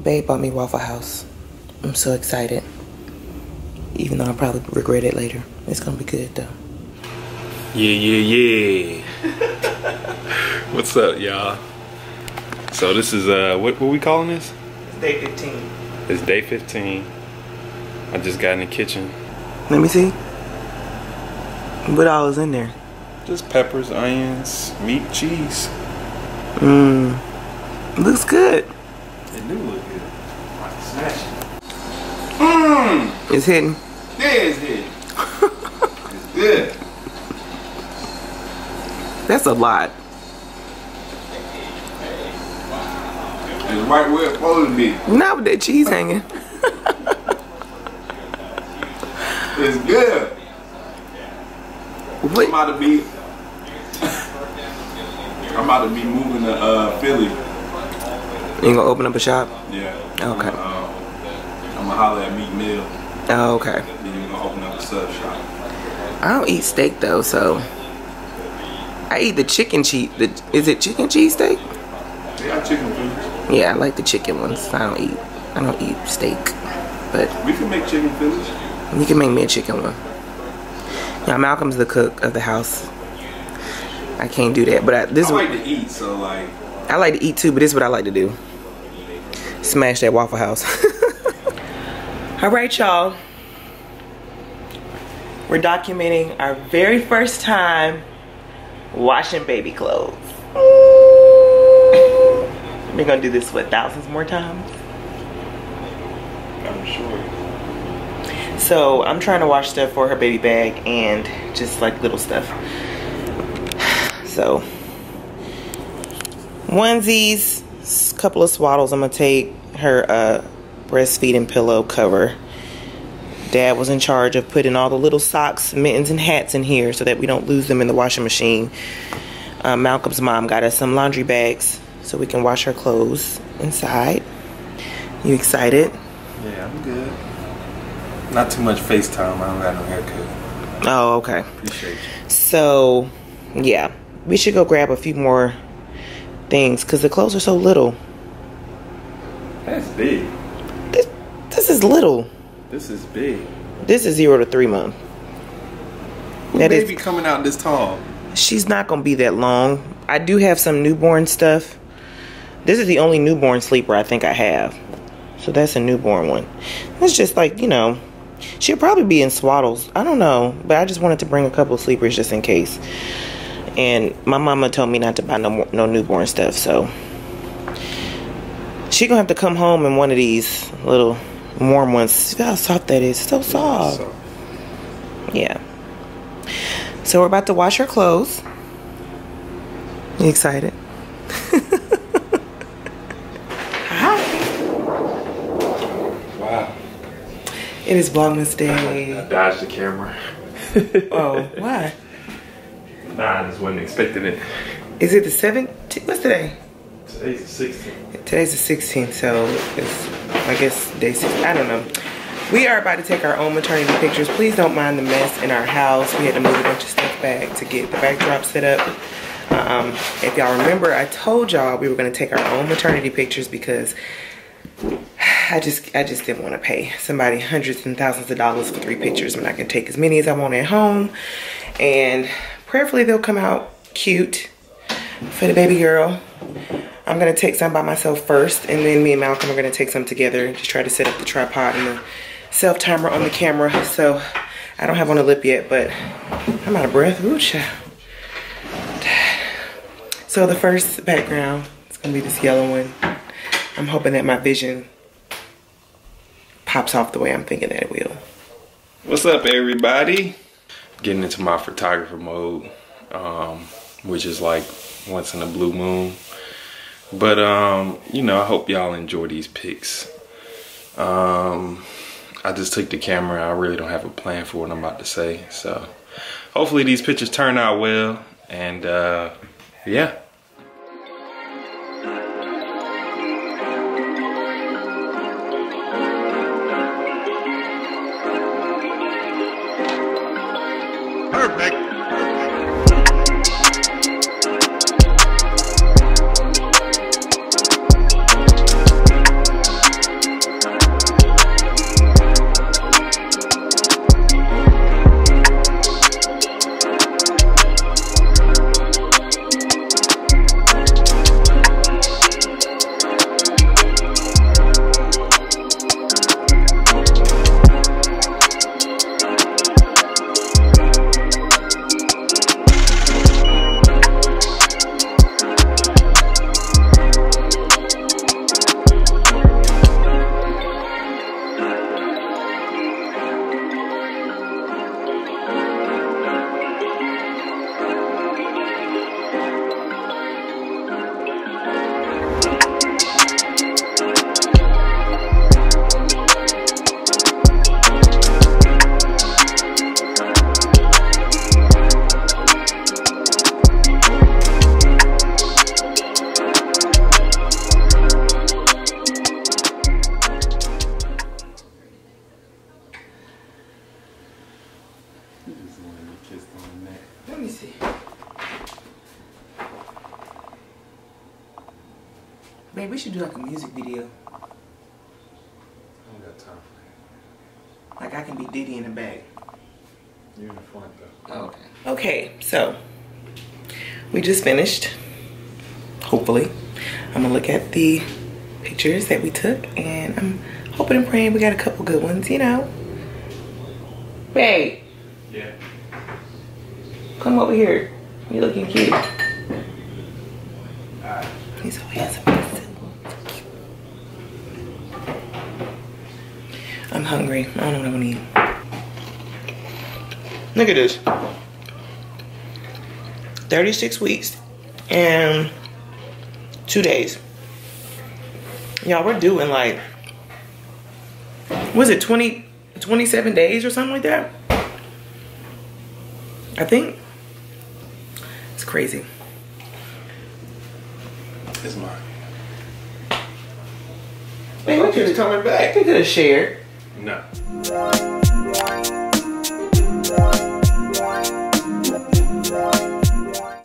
Babe bought me Waffle House. I'm so excited. Even though I'll probably regret it later. It's gonna be good though. Yeah. What's up, y'all? So this is what we calling this? It's day 15. It's day 15. I just got in the kitchen. Let me see. What all is in there? Just peppers, onions, meat, cheese. Looks good. It do look good. I can smash it. It's hitting. Yeah, it's hitting. It's good. That's a lot. It's right where it's supposed to be. Not with that cheese hanging. It's good. What? I'm about to be moving to Philly. You gonna open up a shop? Yeah. Okay. I'm gonna holler at Meat Mill. Oh, okay. Then you're gonna open up a sub shop. I don't eat steak though, so I eat the chicken cheese. Is it chicken cheese steak? They got chicken fillets. Yeah, I like the chicken ones. I don't eat steak, but we can make chicken fillets. You can make me a chicken one. Yeah, Malcolm's the cook of the house. I can't do that, but I like to eat, so like. I like to eat too, but this is what I like to do. Smash that Waffle House. All right, y'all. We're documenting our very first time washing baby clothes. We're gonna do this, what, thousands more times? I'm sure. So I'm trying to wash stuff for her baby bag and just like little stuff. So onesies, a couple of swaddles. I'm gonna take her breastfeeding pillow cover. Dad was in charge of putting all the little socks, mittens, and hats in here so that we don't lose them in the washing machine. Malcolm's mom got us some laundry bags so we can wash her clothes inside. You excited? Yeah, I'm good. Not too much FaceTime. I don't got no haircut. Oh, okay. Appreciate you. So, yeah. We should go grab a few more things because the clothes are so little. That's big. This is little. This is big. This is 0 to 3 months. That baby coming out this tall. She's not going to be that long. I do have some newborn stuff. This is the only newborn sleeper I think I have. So that's a newborn one. It's just like, you know, she'll probably be in swaddles. I don't know. But I just wanted to bring a couple of sleepers just in case. And my mama told me not to buy no newborn stuff. So she going to have to come home in one of these little warm ones. See how soft that is. So soft. Yeah. So we're about to wash her clothes. You excited? Hi. Wow. It is Vlogmas Day. I dodged the camera. Oh, why? Nah, I just wasn't expecting it. Is it the 17th? What's today? Today's the 16th. Today's the 16th, so it's, I guess, day 6. I don't know. We are about to take our own maternity pictures. Please don't mind the mess in our house. We had to move a bunch of stuff back to get the backdrop set up. If y'all remember, I told y'all we were going to take our own maternity pictures because I just didn't want to pay somebody hundreds and thousands of dollars for 3 pictures when I can take as many as I want at home. And prayerfully they'll come out cute for the baby girl. I'm going to take some by myself first, and then me and Malcolm are going to take some together. Just try to set up the tripod and the self-timer on the camera. So I don't have on a lip yet, but I'm out of breath. Ooh, child. So the first background is going to be this yellow one. I'm hoping that my vision pops off the way I'm thinking that it will. What's up, everybody? Getting into my photographer mode, which is like once in a blue moon. But you know, I hope y'all enjoy these pics. I just took the camera. I really don't have a plan for what I'm about to say. So hopefully these pictures turn out well. And yeah. Let me see. Babe, we should do like a music video. I don't got time for that. Like I can be Diddy in the back. You're in the front though. Oh, okay. Okay, so we just finished. Hopefully. I'm gonna look at the pictures that we took and I'm hoping and praying we got a couple good ones, you know. Babe. Yeah. Come over here. You're looking cute. Alright. He's so handsome. I'm hungry. I don't know what I'm gonna eat. Look at this. 36 weeks and 2 days. Y'all, we're doing like, was it 27 days or something like that? I think. It's crazy. It's mine. Man, we could have coming back. We could have shared. No.